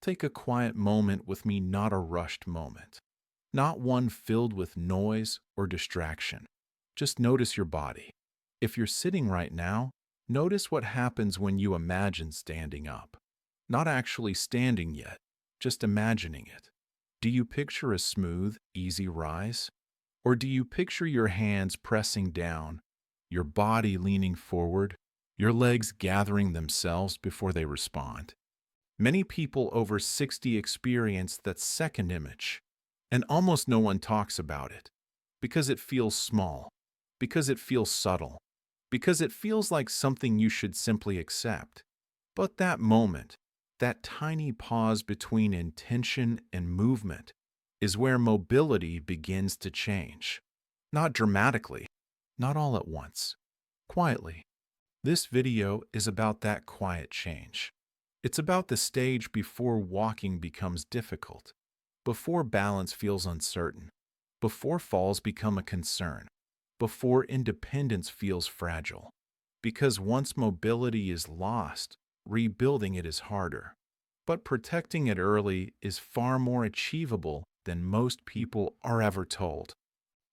Take a quiet moment with me, not a rushed moment, not one filled with noise or distraction. Just notice your body. If you're sitting right now, notice what happens when you imagine standing up. Not actually standing yet, just imagining it. Do you picture a smooth, easy rise? Or do you picture your hands pressing down, your body leaning forward, your legs gathering themselves before they respond? Many people over 60 experience that second image, and almost no one talks about it because it feels small, because it feels subtle, because it feels like something you should simply accept. But that moment, that tiny pause between intention and movement, is where mobility begins to change. Not dramatically, not all at once, quietly. This video is about that quiet change. It's about the stage before walking becomes difficult, before balance feels uncertain, before falls become a concern, before independence feels fragile. Because once mobility is lost, rebuilding it is harder. But protecting it early is far more achievable than most people are ever told.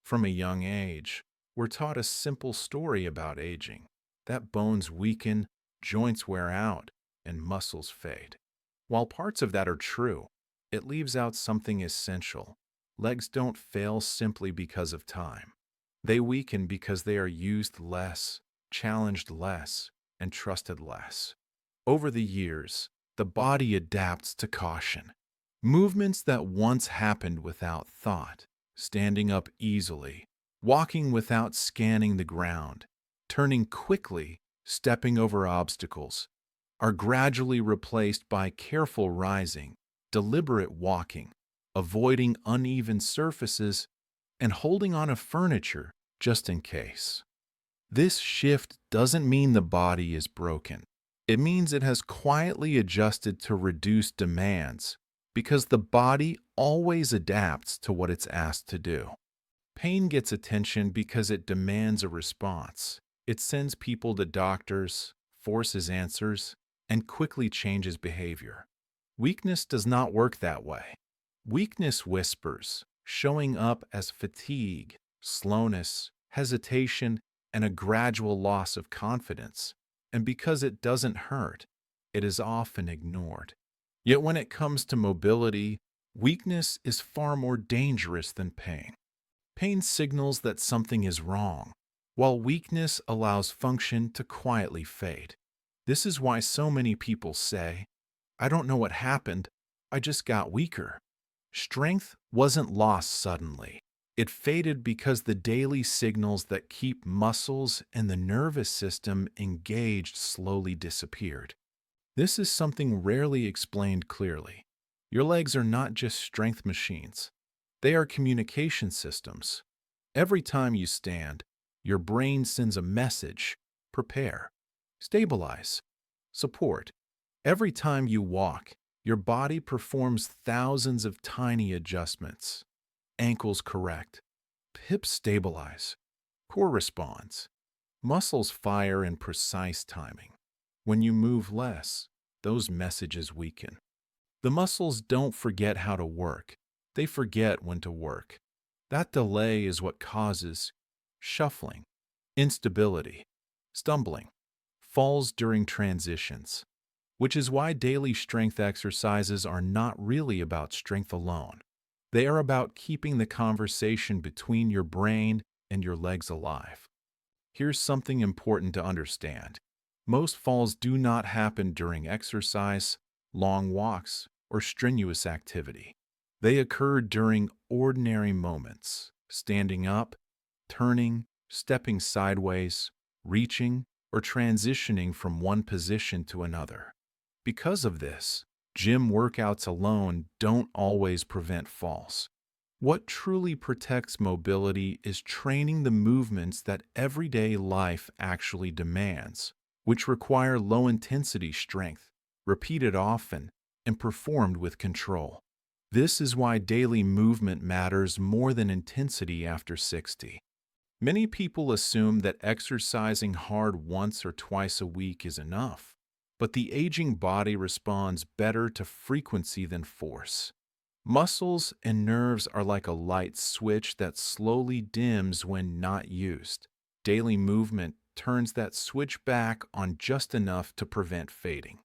From a young age, we're taught a simple story about aging, that bones weaken, joints wear out, and muscles fade. While parts of that are true, it leaves out something essential. Legs don't fail simply because of time. They weaken because they are used less, challenged less, and trusted less. Over the years, the body adapts to caution. Movements that once happened without thought, standing up easily, walking without scanning the ground, turning quickly, stepping over obstacles, are gradually replaced by careful rising, deliberate walking, avoiding uneven surfaces, and holding on to furniture just in case. This shift doesn't mean the body is broken. It means it has quietly adjusted to reduced demands because the body always adapts to what it's asked to do. Pain gets attention because it demands a response. It sends people to doctors, forces answers, and quickly changes behavior. Weakness does not work that way. Weakness whispers, showing up as fatigue, slowness, hesitation, and a gradual loss of confidence. And because it doesn't hurt, it is often ignored. Yet when it comes to mobility, weakness is far more dangerous than pain. Pain signals that something is wrong, while weakness allows function to quietly fade. This is why so many people say, "I don't know what happened, I just got weaker." Strength wasn't lost suddenly. It faded because the daily signals that keep muscles and the nervous system engaged slowly disappeared. This is something rarely explained clearly. Your legs are not just strength machines. They are communication systems. Every time you stand, your brain sends a message: prepare, stabilize, support. Every time you walk, your body performs thousands of tiny adjustments. Ankles correct, hips stabilize, core responds, muscles fire in precise timing. When you move less, those messages weaken. The muscles don't forget how to work, they forget when to work. That delay is what causes shuffling, instability, stumbling, falls during transitions, which is why daily strength exercises are not really about strength alone. They are about keeping the conversation between your brain and your legs alive. Here's something important to understand. Most falls do not happen during exercise, long walks, or strenuous activity. They occur during ordinary moments, standing up, turning, stepping sideways, reaching, or transitioning from one position to another. Because of this, gym workouts alone don't always prevent falls. What truly protects mobility is training the movements that everyday life actually demands, which require low-intensity strength, repeated often, and performed with control. This is why daily movement matters more than intensity after 60. Many people assume that exercising hard once or twice a week is enough. but the aging body responds better to frequency than force. Muscles and nerves are like a light switch that slowly dims when not used. Daily movement turns that switch back on just enough to prevent fading.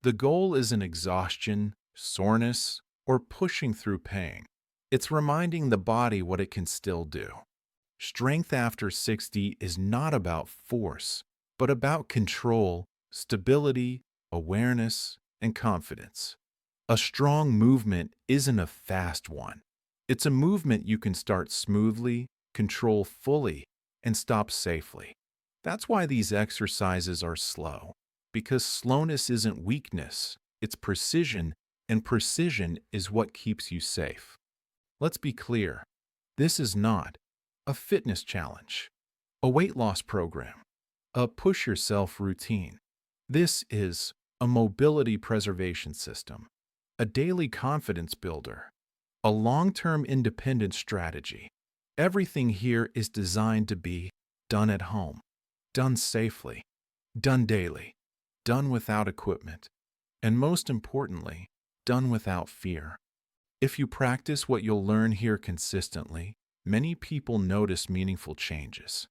The goal isn't exhaustion, soreness, or pushing through pain. It's reminding the body what it can still do. Strength after 60 is not about force, but about control, stability, awareness, and confidence. A strong movement isn't a fast one. It's a movement you can start smoothly, control fully, and stop safely. That's why these exercises are slow, because slowness isn't weakness, it's precision, and precision is what keeps you safe. Let's be clear, this is not a fitness challenge, a weight loss program, a push yourself routine. This is a mobility preservation system, a daily confidence builder, a long-term independence strategy. Everything here is designed to be done at home, done safely, done daily, done without equipment, and most importantly, done without fear. If you practice what you'll learn here consistently, many people notice meaningful changes.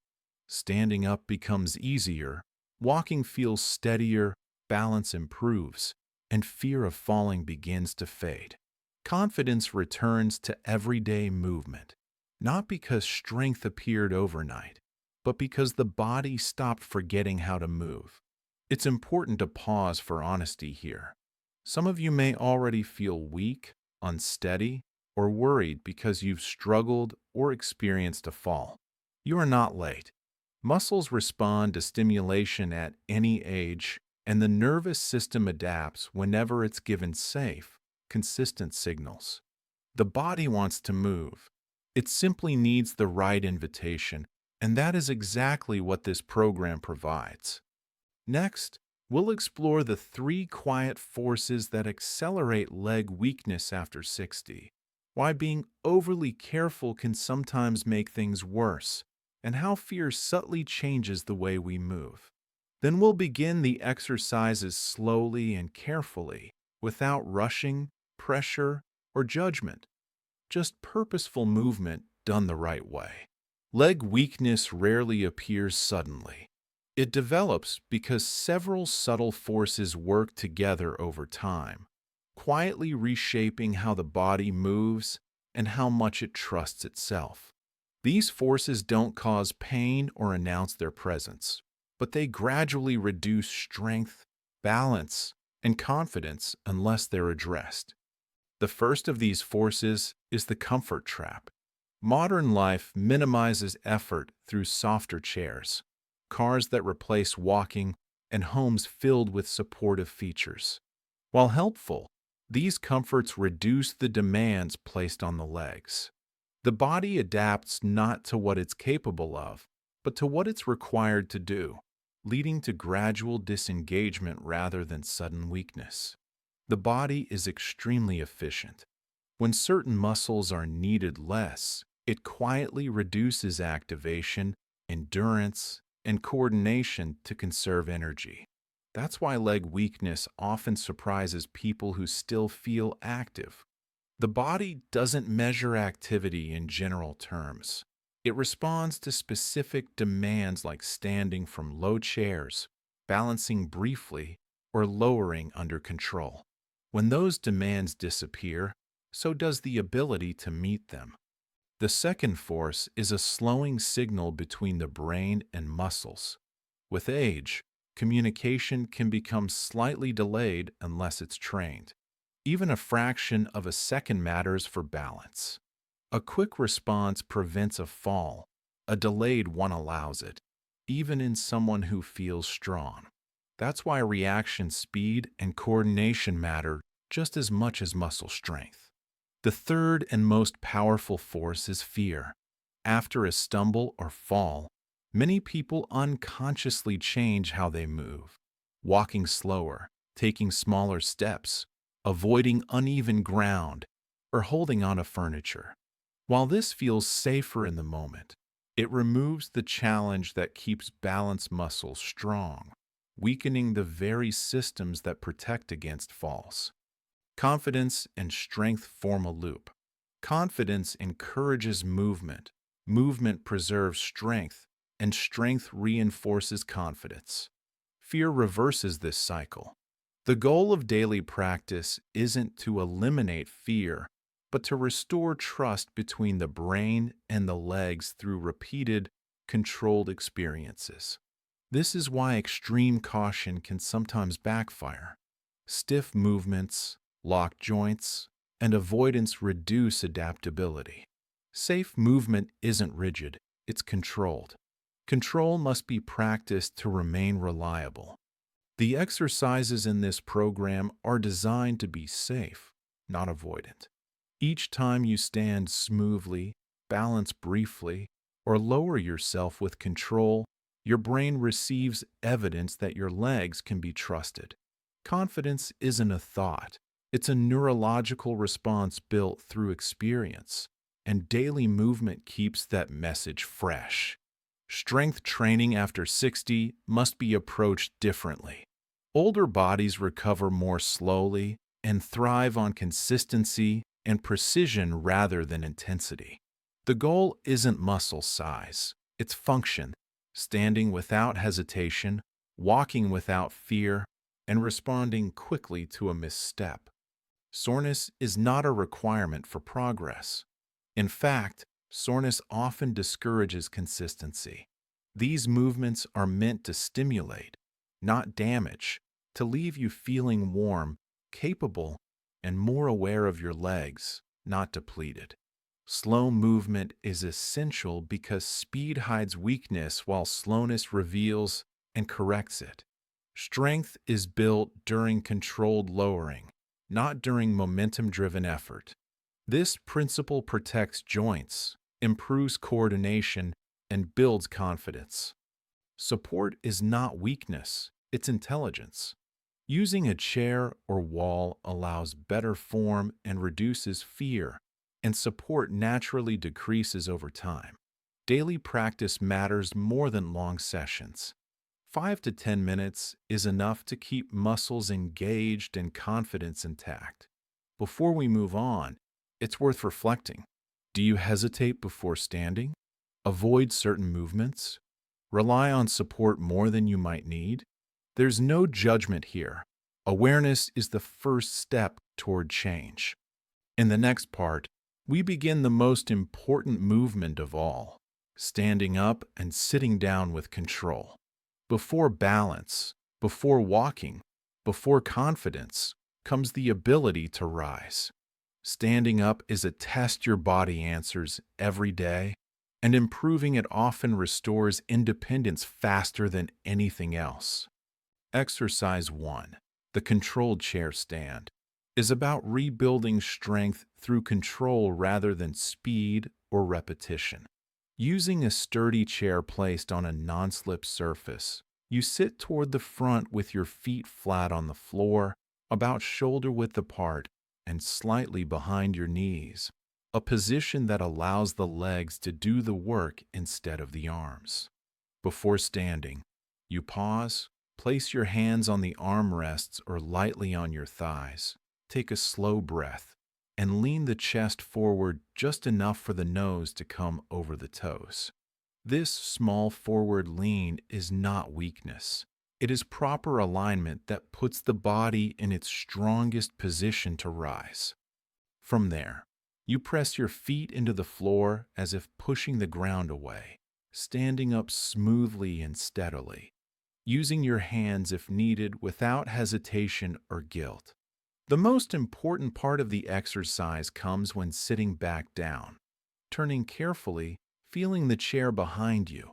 Standing up becomes easier, walking feels steadier, balance improves, and fear of falling begins to fade. Confidence returns to everyday movement, not because strength appeared overnight, but because the body stopped forgetting how to move. It's important to pause for honesty here. Some of you may already feel weak, unsteady, or worried because you've struggled or experienced a fall. You are not late. Muscles respond to stimulation at any age, and the nervous system adapts whenever it's given safe, consistent signals. The body wants to move. It simply needs the right invitation, and that is exactly what this program provides. Next, we'll explore the 3 quiet forces that accelerate leg weakness after 60, why being overly careful can sometimes make things worse, and how fear subtly changes the way we move. Then we'll begin the exercises slowly and carefully, without rushing, pressure, or judgment, just purposeful movement done the right way. Leg weakness rarely appears suddenly. It develops because several subtle forces work together over time, quietly reshaping how the body moves and how much it trusts itself. These forces don't cause pain or announce their presence, but they gradually reduce strength, balance, and confidence unless they're addressed. The first of these forces is the comfort trap. Modern life minimizes effort through softer chairs, cars that replace walking, and homes filled with supportive features. While helpful, these comforts reduce the demands placed on the legs. The body adapts not to what it's capable of, but to what it's required to do, leading to gradual disengagement rather than sudden weakness. The body is extremely efficient. When certain muscles are needed less, it quietly reduces activation, endurance, and coordination to conserve energy. That's why leg weakness often surprises people who still feel active. The body doesn't measure activity in general terms. It responds to specific demands like standing from low chairs, balancing briefly, or lowering under control. When those demands disappear, so does the ability to meet them. The second force is a slowing signal between the brain and muscles. With age, communication can become slightly delayed unless it's trained. Even a fraction of a second matters for balance. A quick response prevents a fall. A delayed one allows it, even in someone who feels strong. That's why reaction speed and coordination matter just as much as muscle strength. The third and most powerful force is fear. After a stumble or fall, many people unconsciously change how they move, walking slower, taking smaller steps, avoiding uneven ground, or holding onto furniture. While this feels safer in the moment, it removes the challenge that keeps balance muscles strong. weakening the very systems that protect against falls. Confidence and strength form a loop. Confidence encourages movement. Movement preserves strength, and strength reinforces confidence. Fear reverses this cycle. The goal of daily practice isn't to eliminate fear, but to restore trust between the brain and the legs through repeated, controlled experiences. This is why extreme caution can sometimes backfire. Stiff movements, locked joints, and avoidance reduce adaptability. Safe movement isn't rigid, it's controlled. Control must be practiced to remain reliable. The exercises in this program are designed to be safe, not avoidant. Each time you stand smoothly, balance briefly, or lower yourself with control, your brain receives evidence that your legs can be trusted. Confidence isn't a thought, it's a neurological response built through experience, and daily movement keeps that message fresh. Strength training after 60 must be approached differently. Older bodies recover more slowly and thrive on consistency and precision rather than intensity. The goal isn't muscle size, it's function, standing without hesitation, walking without fear, and responding quickly to a misstep. Soreness is not a requirement for progress. In fact, soreness often discourages consistency. These movements are meant to stimulate, not damage, to leave you feeling warm, capable, and more aware of your legs, not depleted. Slow movement is essential because speed hides weakness while slowness reveals and corrects it. Strength is built during controlled lowering, not during momentum-driven effort. This principle protects joints, improves coordination, and builds confidence. Support is not weakness, it's intelligence. Using a chair or wall allows better form and reduces fear, and support naturally decreases over time. Daily practice matters more than long sessions. 5 to 10 minutes is enough to keep muscles engaged and confidence intact. Before we move on, it's worth reflecting. Do you hesitate before standing? Avoid certain movements? Rely on support more than you might need? There's no judgment here. Awareness is the first step toward change. In the next part, we begin the most important movement of all, standing up and sitting down with control. Before balance, before walking, before confidence, comes the ability to rise. Standing up is a test your body answers every day, and improving it often restores independence faster than anything else. Exercise 1, the controlled chair stand, is about rebuilding strength through control rather than speed or repetition. Using a sturdy chair placed on a non-slip surface, you sit toward the front with your feet flat on the floor, about shoulder-width apart and slightly behind your knees, a position that allows the legs to do the work instead of the arms. Before standing, you pause, place your hands on the armrests or lightly on your thighs, take a slow breath, and lean the chest forward just enough for the nose to come over the toes. This small forward lean is not weakness. It is proper alignment that puts the body in its strongest position to rise. From there, you press your feet into the floor as if pushing the ground away, standing up smoothly and steadily, using your hands if needed without hesitation or guilt. The most important part of the exercise comes when sitting back down, turning carefully, feeling the chair behind you,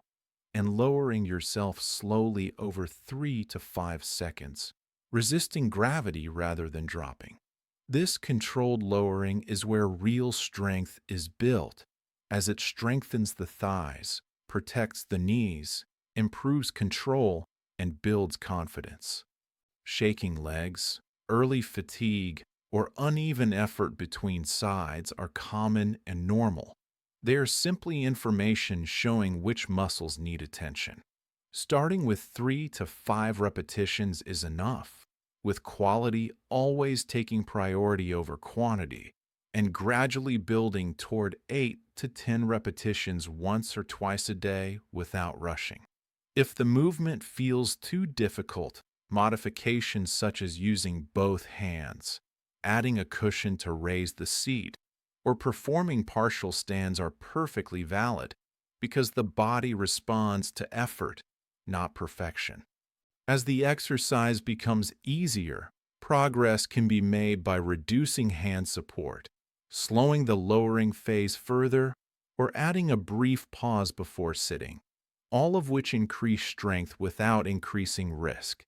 and lowering yourself slowly over 3 to 5 seconds, resisting gravity rather than dropping. This controlled lowering is where real strength is built, as it strengthens the thighs, protects the knees, improves control, and builds confidence. Shaking legs, early fatigue, or uneven effort between sides are common and normal. They are simply information showing which muscles need attention. Starting with 3 to 5 repetitions is enough, with quality always taking priority over quantity, and gradually building toward 8 to 10 repetitions once or twice a day without rushing. If the movement feels too difficult, modifications such as using both hands, adding a cushion to raise the seat, or performing partial stands are perfectly valid because the body responds to effort, not perfection. As the exercise becomes easier, progress can be made by reducing hand support, slowing the lowering phase further, or adding a brief pause before sitting, all of which increase strength without increasing risk.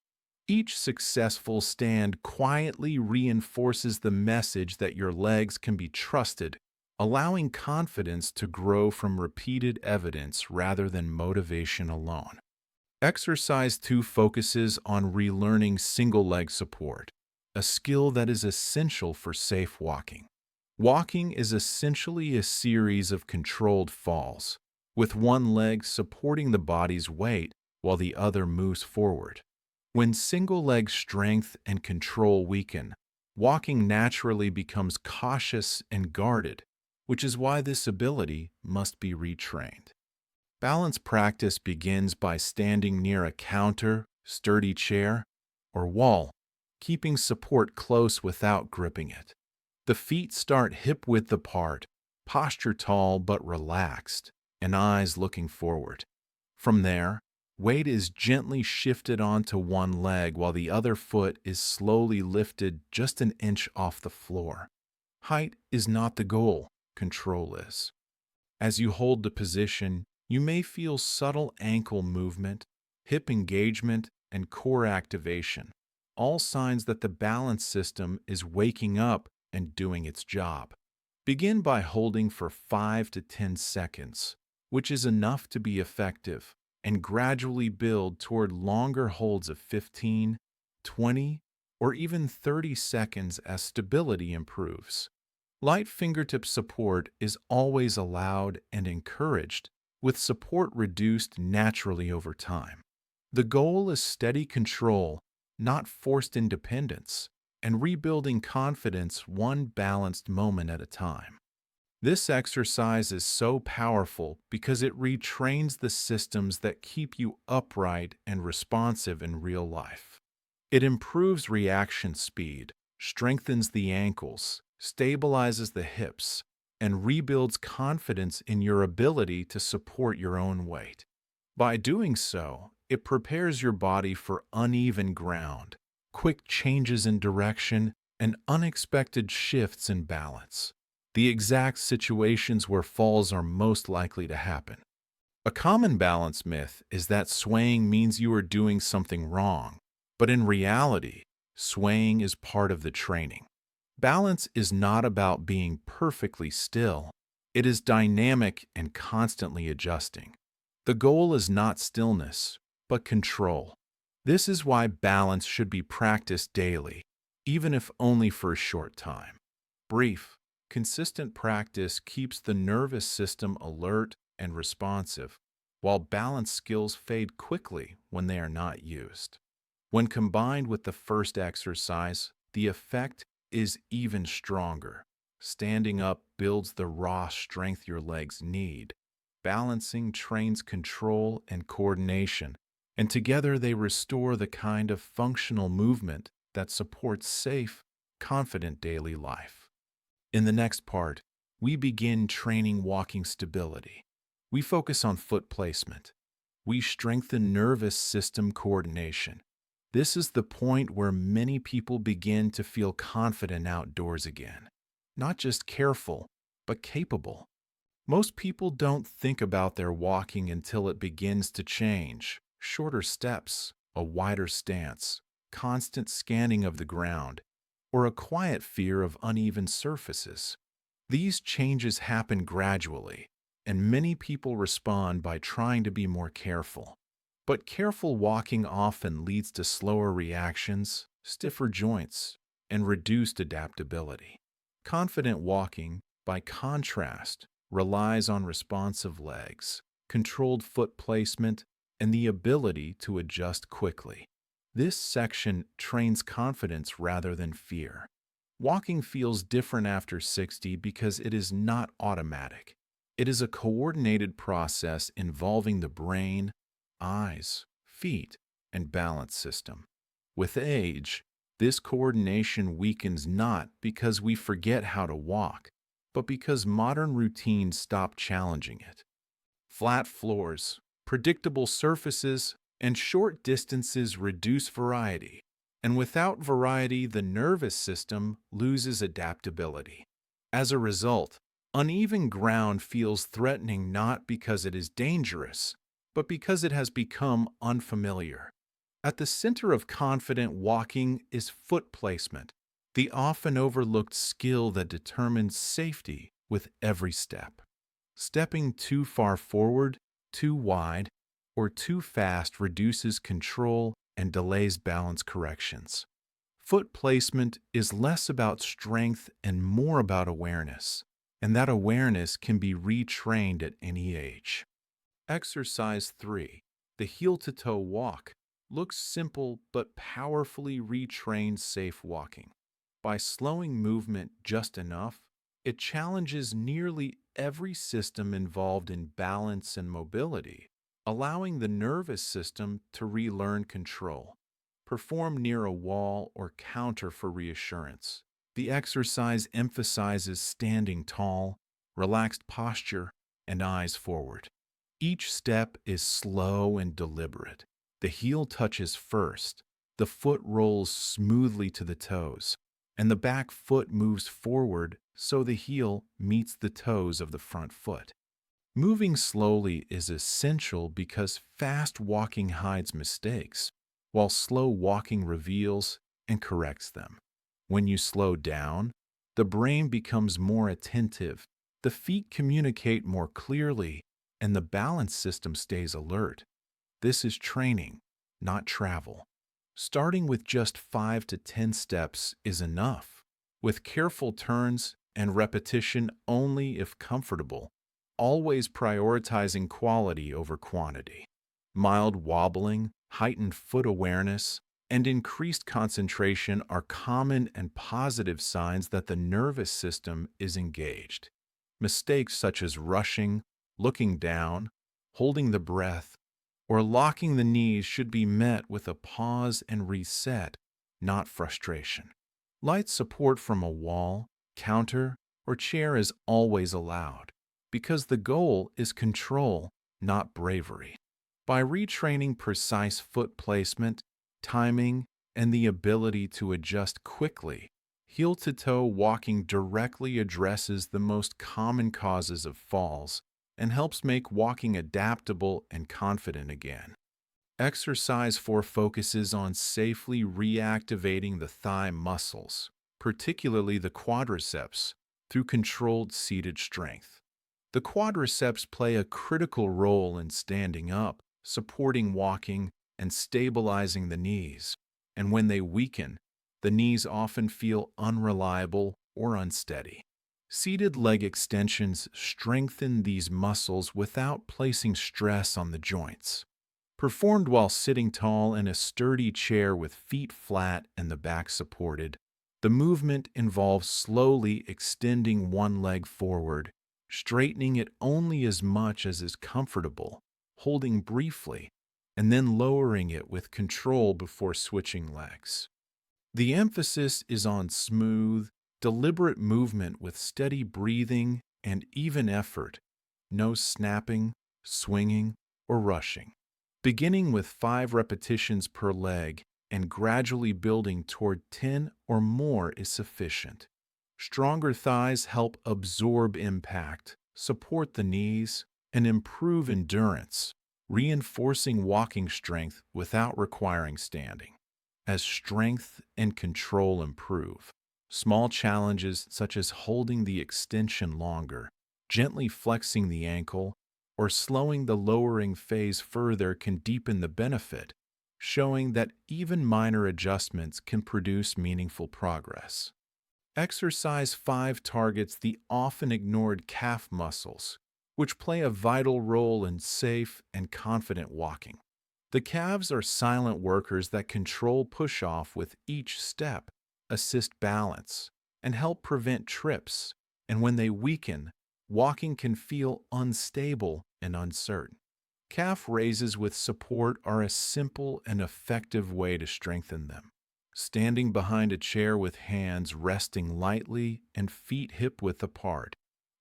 Each successful stand quietly reinforces the message that your legs can be trusted, allowing confidence to grow from repeated evidence rather than motivation alone. Exercise 2 focuses on relearning single leg support, a skill that is essential for safe walking. Walking is essentially a series of controlled falls, with one leg supporting the body's weight while the other moves forward. When single leg strength and control weaken, walking naturally becomes cautious and guarded, which is why this ability must be retrained. Balance practice begins by standing near a counter, sturdy chair, or wall, keeping support close without gripping it. The feet start hip-width apart, posture tall but relaxed, and eyes looking forward. From there, weight is gently shifted onto one leg while the other foot is slowly lifted just an inch off the floor. Height is not the goal, control is. As you hold the position, you may feel subtle ankle movement, hip engagement, and core activation, all signs that the balance system is waking up and doing its job. Begin by holding for 5 to 10 seconds, which is enough to be effective, and gradually build toward longer holds of 15, 20, or even 30 seconds as stability improves. Light fingertip support is always allowed and encouraged, with support reduced naturally over time. The goal is steady control, not forced independence, and rebuilding confidence one balanced moment at a time. This exercise is so powerful because it retrains the systems that keep you upright and responsive in real life. It improves reaction speed, strengthens the ankles, stabilizes the hips, and rebuilds confidence in your ability to support your own weight. By doing so, it prepares your body for uneven ground, quick changes in direction, and unexpected shifts in balance, the exact situations where falls are most likely to happen. A common balance myth is that swaying means you are doing something wrong, but in reality, swaying is part of the training. Balance is not about being perfectly still. It is dynamic and constantly adjusting. The goal is not stillness, but control. This is why balance should be practiced daily, even if only for a short time. Brief, consistent practice keeps the nervous system alert and responsive, while balance skills fade quickly when they are not used. When combined with the first exercise, the effect is even stronger. Standing up builds the raw strength your legs need. Balancing trains control and coordination, and together they restore the kind of functional movement that supports safe, confident daily life. In the next part, we begin training walking stability. We focus on foot placement. We strengthen nervous system coordination. This is the point where many people begin to feel confident outdoors again. Not just careful, but capable. Most people don't think about their walking until it begins to change. Shorter steps, a wider stance, constant scanning of the ground, or a quiet fear of uneven surfaces. These changes happen gradually, and many people respond by trying to be more careful. But careful walking often leads to slower reactions, stiffer joints, and reduced adaptability. Confident walking, by contrast, relies on responsive legs, controlled foot placement, and the ability to adjust quickly. This section trains confidence rather than fear. Walking feels different after 60 because it is not automatic. It is a coordinated process involving the brain, eyes, feet, and balance system. With age, this coordination weakens not because we forget how to walk, but because modern routines stop challenging it. Flat floors, predictable surfaces, and short distances reduce variety, and without variety, the nervous system loses adaptability. As a result, uneven ground feels threatening not because it is dangerous, but because it has become unfamiliar. At the center of confident walking is foot placement, the often overlooked skill that determines safety with every step. Stepping too far forward, too wide, or too fast reduces control and delays balance corrections. Foot placement is less about strength and more about awareness, and that awareness can be retrained at any age. Exercise 3, the heel-to-toe walk, looks simple but powerfully retrains safe walking. By slowing movement just enough, it challenges nearly every system involved in balance and mobility, allowing the nervous system to relearn control. Perform near a wall or counter for reassurance. The exercise emphasizes standing tall, relaxed posture, and eyes forward. Each step is slow and deliberate. The heel touches first, the foot rolls smoothly to the toes, and the back foot moves forward so the heel meets the toes of the front foot. Moving slowly is essential because fast walking hides mistakes, while slow walking reveals and corrects them. When you slow down, the brain becomes more attentive, the feet communicate more clearly, and the balance system stays alert. This is training, not travel. Starting with just 5 to 10 steps is enough, with careful turns and repetition only if comfortable, always prioritizing quality over quantity. Mild wobbling, heightened foot awareness, and increased concentration are common and positive signs that the nervous system is engaged. Mistakes such as rushing, looking down, holding the breath, or locking the knees should be met with a pause and reset, not frustration. Light support from a wall, counter, or chair is always allowed, because the goal is control, not bravery. By retraining precise foot placement, timing, and the ability to adjust quickly, heel-to-toe walking directly addresses the most common causes of falls and helps make walking adaptable and confident again. Exercise 4 focuses on safely reactivating the thigh muscles, particularly the quadriceps, through controlled seated strength. The quadriceps play a critical role in standing up, supporting walking, and stabilizing the knees, and when they weaken, the knees often feel unreliable or unsteady. Seated leg extensions strengthen these muscles without placing stress on the joints. Performed while sitting tall in a sturdy chair with feet flat and the back supported, the movement involves slowly extending one leg forward, straightening it only as much as is comfortable, holding briefly, and then lowering it with control before switching legs. The emphasis is on smooth, deliberate movement with steady breathing and even effort, no snapping, swinging, or rushing. Beginning with 5 repetitions per leg and gradually building toward 10 or more is sufficient. Stronger thighs help absorb impact, support the knees, and improve endurance, reinforcing walking strength without requiring standing. As strength and control improve, small challenges such as holding the extension longer, gently flexing the ankle, or slowing the lowering phase further can deepen the benefit, showing that even minor adjustments can produce meaningful progress. Exercise 5 targets the often ignored calf muscles, which play a vital role in safe and confident walking. The calves are silent workers that control push-off with each step, assist balance, and help prevent trips. And when they weaken, walking can feel unstable and uncertain. Calf raises with support are a simple and effective way to strengthen them. Standing behind a chair with hands resting lightly and feet hip-width apart,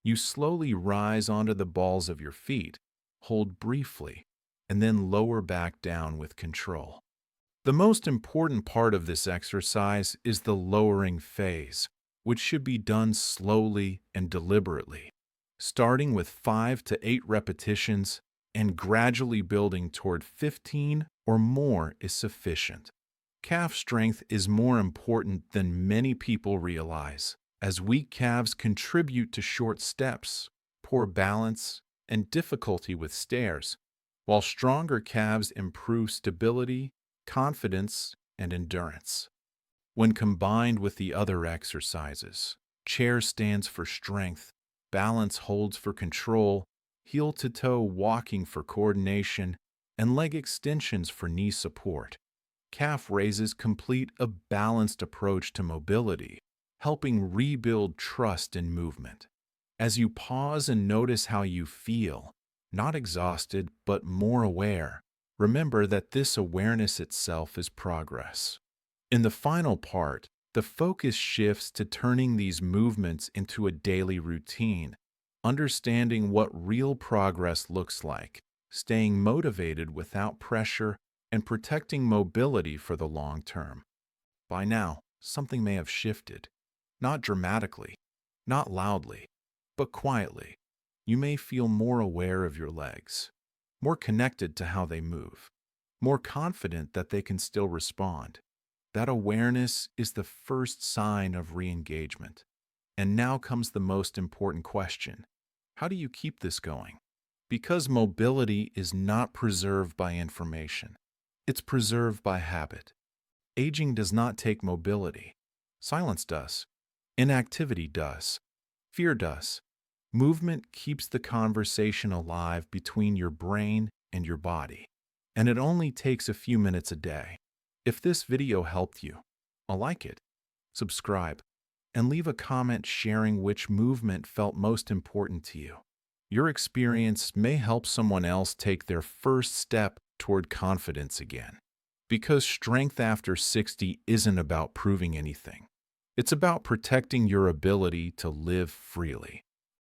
you slowly rise onto the balls of your feet, hold briefly, and then lower back down with control. The most important part of this exercise is the lowering phase, which should be done slowly and deliberately, starting with 5 to 8 repetitions and gradually building toward 15 or more is sufficient. Calf strength is more important than many people realize, as weak calves contribute to short steps, poor balance, and difficulty with stairs, while stronger calves improve stability, confidence, and endurance. When combined with the other exercises, chair stands for strength, balance holds for control, heel to toe walking for coordination, and leg extensions for knee support, calf raises complete a balanced approach to mobility, helping rebuild trust in movement. As you pause and notice how you feel, not exhausted but more aware, remember that this awareness itself is progress. In the final part, the focus shifts to turning these movements into a daily routine, understanding what real progress looks like, staying motivated without pressure, and protecting mobility for the long term. By now, something may have shifted. Not dramatically, not loudly, but quietly. You may feel more aware of your legs, more connected to how they move, more confident that they can still respond. That awareness is the first sign of re-engagement. And now comes the most important question. How do you keep this going? Because mobility is not preserved by information. It's preserved by habit. Aging does not take mobility. Silence does. Inactivity does. Fear does. Movement keeps the conversation alive between your brain and your body. And it only takes a few minutes a day. If this video helped you, like it, subscribe, and leave a comment sharing which movement felt most important to you. Your experience may help someone else take their first step toward confidence again. Because strength after 60 isn't about proving anything. It's about protecting your ability to live freely.